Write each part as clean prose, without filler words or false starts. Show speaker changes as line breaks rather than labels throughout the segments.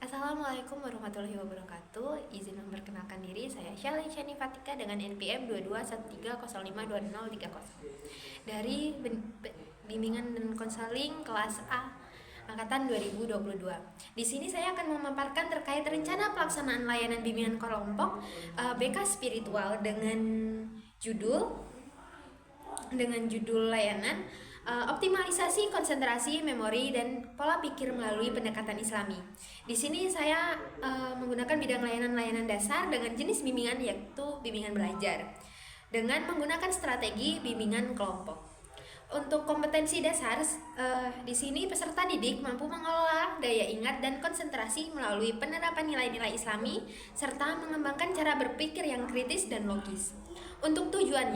Assalamualaikum warahmatullahi wabarakatuh. Izin memperkenalkan diri, saya Shalin Shani Fatika dengan NPM 2213052030 dari Bimbingan dan Konseling kelas A angkatan 2022. Di sini saya akan memaparkan terkait rencana pelaksanaan layanan bimbingan kelompok BK Spiritual dengan judul layanan optimalisasi konsentrasi, memori, dan pola pikir melalui pendekatan Islami. Di sini saya menggunakan bidang layanan-layanan dasar dengan jenis bimbingan yaitu bimbingan belajar dengan menggunakan strategi bimbingan kelompok. Untuk kompetensi dasar, di sini peserta didik mampu mengelola daya ingat dan konsentrasi melalui penerapan nilai-nilai Islami serta mengembangkan cara berpikir yang kritis dan logis. Untuk tujuan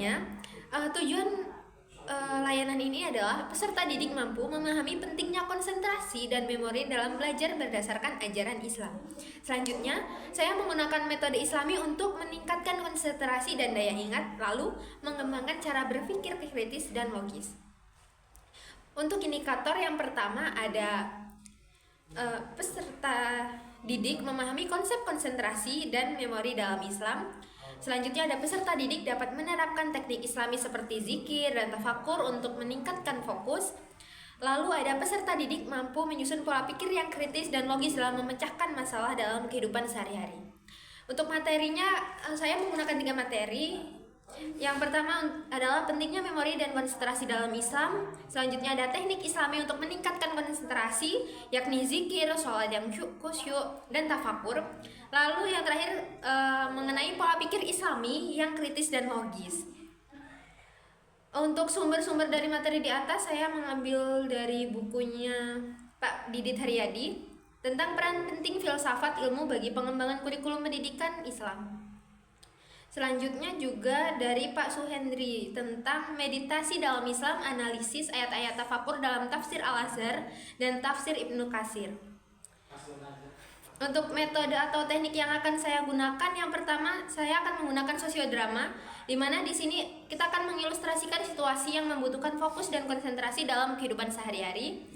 layanan ini adalah peserta didik mampu memahami pentingnya konsentrasi dan memori dalam belajar berdasarkan ajaran Islam. Selanjutnya, saya menggunakan metode Islami untuk meningkatkan konsentrasi dan daya ingat, lalu mengembangkan cara berpikir kritis dan logis. Untuk indikator yang pertama ada peserta didik memahami konsep konsentrasi dan memori dalam Islam. Selanjutnya ada peserta didik dapat menerapkan teknik Islami seperti zikir dan tafakur untuk meningkatkan fokus. Lalu ada peserta didik mampu menyusun pola pikir yang kritis dan logis dalam memecahkan masalah dalam kehidupan sehari-hari. Untuk materinya, saya menggunakan 3 materi. Yang pertama adalah pentingnya memori dan konsentrasi dalam Islam. Selanjutnya ada teknik Islami untuk meningkatkan konsentrasi, yakni zikir, sholat yang khusyuk, dan tafakur. Lalu yang terakhir mengenai pola pikir Islami yang kritis dan logis. Untuk sumber-sumber dari materi di atas saya mengambil dari bukunya Pak Didit Haryadi tentang peran penting filsafat ilmu bagi pengembangan kurikulum pendidikan Islam. Selanjutnya juga dari Pak Suhendri tentang meditasi dalam Islam, analisis ayat-ayat tafakur dalam tafsir Al-Azhar dan tafsir Ibnu Katsir. Untuk metode atau teknik yang akan saya gunakan, yang pertama saya akan menggunakan sosiodrama, di mana di sini kita akan mengilustrasikan situasi yang membutuhkan fokus dan konsentrasi dalam kehidupan sehari-hari.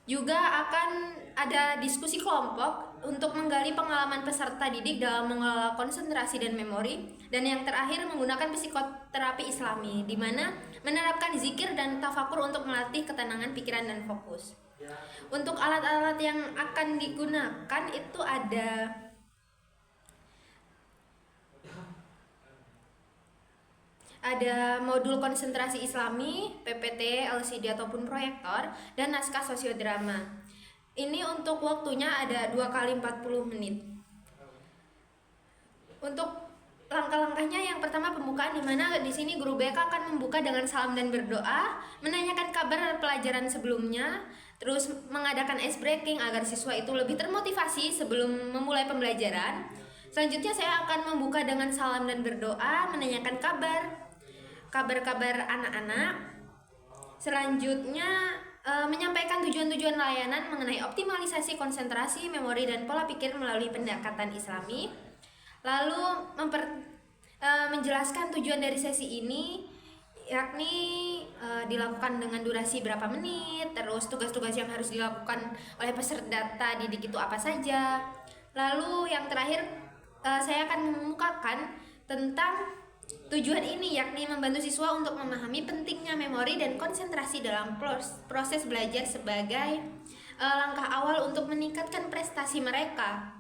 Juga akan ada diskusi kelompok untuk menggali pengalaman peserta didik dalam mengelola konsentrasi dan memori. Dan yang terakhir menggunakan psikoterapi Islami, di mana menerapkan zikir dan tafakur untuk melatih ketenangan pikiran dan fokus. Untuk alat-alat yang akan digunakan itu ada modul konsentrasi Islami, PPT, LCD ataupun proyektor, dan naskah sosiodrama. Ini untuk waktunya ada 2 kali 40 menit. Untuk langkah-langkahnya, yang pertama pembukaan, di mana di sini guru BK akan membuka dengan salam dan berdoa, menanyakan kabar pelajaran sebelumnya, terus mengadakan ice breaking agar siswa itu lebih termotivasi sebelum memulai pembelajaran. Selanjutnya saya akan membuka dengan salam dan berdoa, menanyakan kabar anak-anak. Selanjutnya menyampaikan tujuan-tujuan layanan mengenai optimalisasi konsentrasi, memori, dan pola pikir melalui pendekatan Islami. Lalu menjelaskan tujuan dari sesi ini, yakni dilakukan dengan durasi berapa menit, terus tugas-tugas yang harus dilakukan oleh peserta didik itu apa saja. Lalu yang terakhir saya akan mengemukakan tentang tujuan ini, yakni membantu siswa untuk memahami pentingnya memori dan konsentrasi dalam proses belajar sebagai langkah awal untuk meningkatkan prestasi mereka.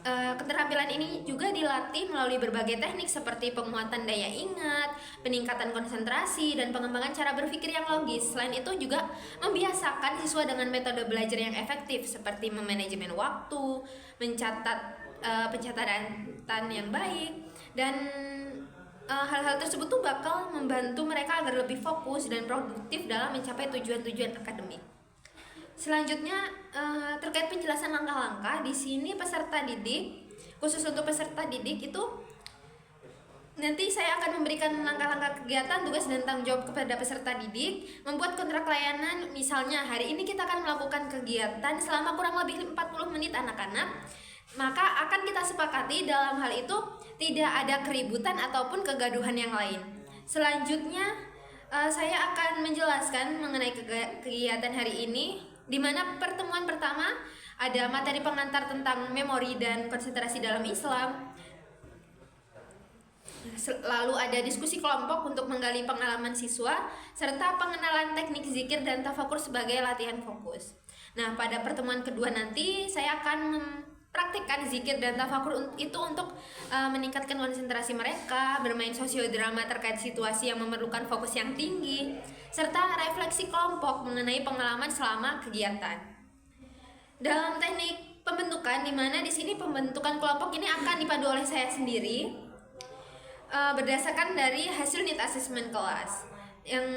Keterampilan ini juga dilatih melalui berbagai teknik seperti penguatan daya ingat, peningkatan konsentrasi, dan pengembangan cara berpikir yang logis. Selain itu juga membiasakan siswa dengan metode belajar yang efektif seperti memanajemen waktu, pencatatan yang baik, dan hal-hal tersebut tuh bakal membantu mereka agar lebih fokus dan produktif dalam mencapai tujuan-tujuan akademik. Selanjutnya terkait penjelasan langkah-langkah, di sini peserta didik, khusus untuk peserta didik itu nanti saya akan memberikan langkah-langkah kegiatan, tugas, dan tanggung jawab kepada peserta didik. Membuat kontrak layanan, misalnya hari ini kita akan melakukan kegiatan selama kurang lebih 40 menit anak-anak, maka akan kita sepakati dalam hal itu tidak ada keributan ataupun kegaduhan yang lain. Selanjutnya saya akan menjelaskan mengenai kegiatan hari ini, di mana pertemuan pertama ada materi pengantar tentang memori dan konsentrasi dalam Islam. Lalu ada diskusi kelompok untuk menggali pengalaman siswa, serta pengenalan teknik zikir dan tafakur sebagai latihan fokus. Nah, pada pertemuan kedua nanti saya akan mempraktikkan zikir dan tafakur itu untuk meningkatkan konsentrasi mereka, bermain sosiodrama terkait situasi yang memerlukan fokus yang tinggi, serta refleksi kelompok mengenai pengalaman selama kegiatan. Dalam teknik pembentukan, di mana di sini pembentukan kelompok ini akan dipandu oleh saya sendiri, berdasarkan dari hasil need assessment kelas. Yang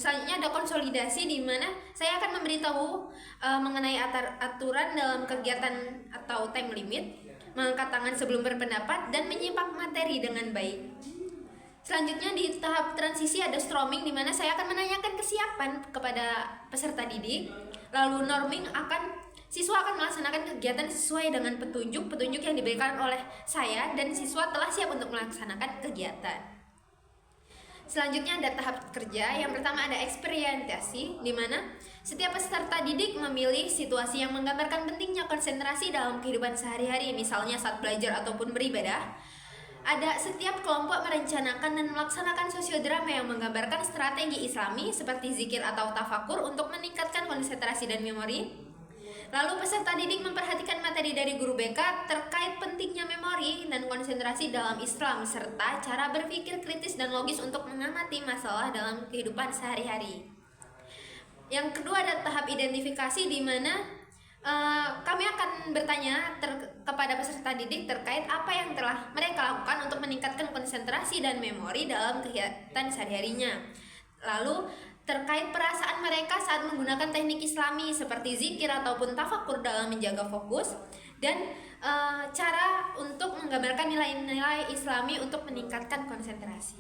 selanjutnya ada konsolidasi, di mana saya akan memberitahu mengenai aturan dalam kegiatan atau time limit, mengangkat tangan sebelum berpendapat, dan menyimak materi dengan baik. Selanjutnya di tahap transisi ada storming, di mana saya akan menanyakan kesiapan kepada peserta didik. Lalu norming, siswa akan melaksanakan kegiatan sesuai dengan petunjuk yang diberikan oleh saya, dan siswa telah siap untuk melaksanakan kegiatan. Selanjutnya ada tahap kerja. Yang pertama ada eksperimentasi, di mana setiap peserta didik memilih situasi yang menggambarkan pentingnya konsentrasi dalam kehidupan sehari-hari, misalnya saat belajar ataupun beribadah. Ada setiap kelompok merencanakan dan melaksanakan sosiodrama yang menggambarkan strategi Islami seperti zikir atau tafakur untuk meningkatkan konsentrasi dan memori. Lalu peserta didik memperhatikan materi dari guru BK terkait pentingnya memori dan konsentrasi dalam Islam, serta cara berpikir kritis dan logis untuk mengamati masalah dalam kehidupan sehari-hari. Yang kedua ada tahap identifikasi, di mana kami akan bertanya kepada peserta didik terkait apa yang telah mereka lakukan untuk meningkatkan konsentrasi dan memori dalam kegiatan sehari-harinya. Lalu terkait perasaan mereka saat menggunakan teknik Islami seperti zikir ataupun tafakur dalam menjaga fokus, dan cara untuk menggambarkan nilai-nilai Islami untuk meningkatkan konsentrasi.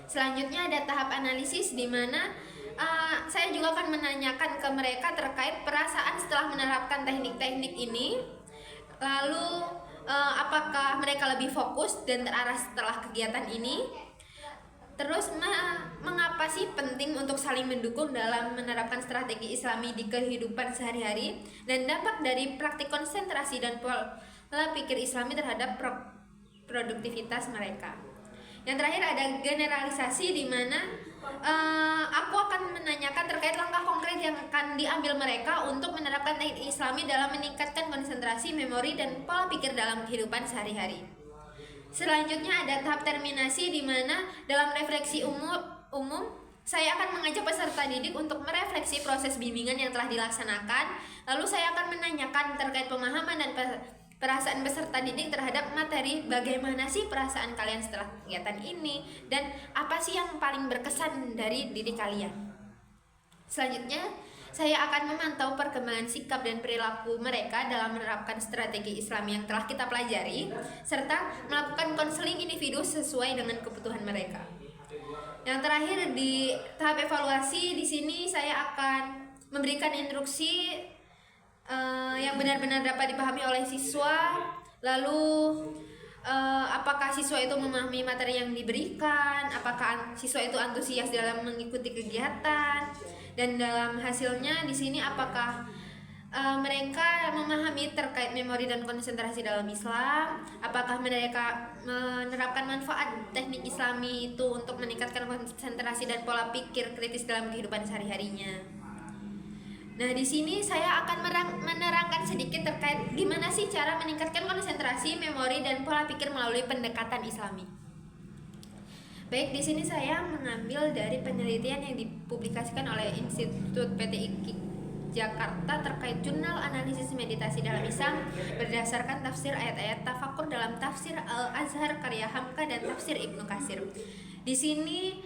Selanjutnya ada tahap analisis, di mana saya juga akan menanyakan ke mereka terkait perasaan setelah menerapkan teknik-teknik ini. Lalu apakah mereka lebih fokus dan terarah setelah kegiatan ini? Terus mengapa sih penting untuk saling mendukung dalam menerapkan strategi Islami di kehidupan sehari-hari, dan dampak dari praktik konsentrasi dan pola pikir Islami terhadap produktivitas mereka. Yang terakhir ada generalisasi, di mana aku akan menanyakan terkait langkah konkret yang akan diambil mereka untuk menerapkan teknik Islami dalam meningkatkan konsentrasi, memori, dan pola pikir dalam kehidupan sehari-hari. Selanjutnya ada tahap terminasi, di mana dalam refleksi umum saya akan mengajak peserta didik untuk merefleksi proses bimbingan yang telah dilaksanakan. Lalu saya akan menanyakan terkait pemahaman dan perasaan peserta didik terhadap materi, bagaimana sih perasaan kalian setelah kegiatan ini, dan apa sih yang paling berkesan dari diri kalian. Selanjutnya saya akan memantau perkembangan sikap dan perilaku mereka dalam menerapkan strategi Islam yang telah kita pelajari, serta melakukan konseling individu sesuai dengan kebutuhan mereka. Yang terakhir di tahap evaluasi, di sini saya akan memberikan instruksi yang benar-benar dapat dipahami oleh siswa. Lalu apakah siswa itu memahami materi yang diberikan, apakah siswa itu antusias dalam mengikuti kegiatan, dan dalam hasilnya di sini apakah mereka memahami terkait memori dan konsentrasi dalam Islam, apakah mereka menerapkan manfaat teknik Islami itu untuk meningkatkan konsentrasi dan pola pikir kritis dalam kehidupan sehari-harinya. Nah, di sini saya akan menerangkan sedikit terkait gimana sih cara meningkatkan konsentrasi, memori, dan pola pikir melalui pendekatan Islami. Baik, di sini saya mengambil dari penelitian yang dipublikasikan oleh Institut PTIQ Jakarta terkait jurnal analisis meditasi dalam Islam berdasarkan tafsir ayat-ayat tafakur dalam tafsir Al-Azhar karya Hamka dan tafsir Ibnu Katsir. Di sini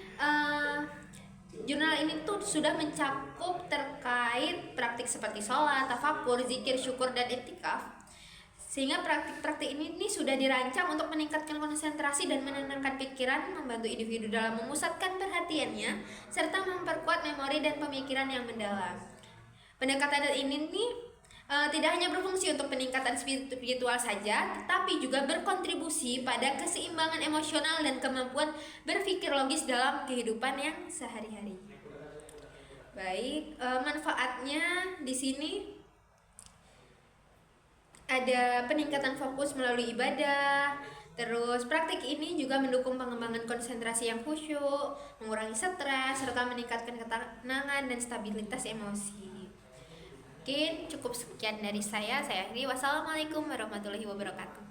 jurnal ini tuh sudah mencakup terkait praktik seperti sholat, tafakur, zikir, syukur, dan iktikaf. Sehingga praktik-praktik ini sudah dirancang untuk meningkatkan konsentrasi dan menenangkan pikiran, membantu individu dalam memusatkan perhatiannya, serta memperkuat memori dan pemikiran yang mendalam. Pendekatan ini tidak hanya berfungsi untuk peningkatan spiritual saja, tetapi juga berkontribusi pada keseimbangan emosional dan kemampuan berpikir logis dalam kehidupan yang sehari-hari. Baik, manfaatnya di sini ada peningkatan fokus melalui ibadah. Terus praktik ini juga mendukung pengembangan konsentrasi yang khusyuk, mengurangi stres, serta meningkatkan ketenangan dan stabilitas emosi. Mungkin cukup sekian dari saya. Saya akhiri. Wassalamualaikum warahmatullahi wabarakatuh.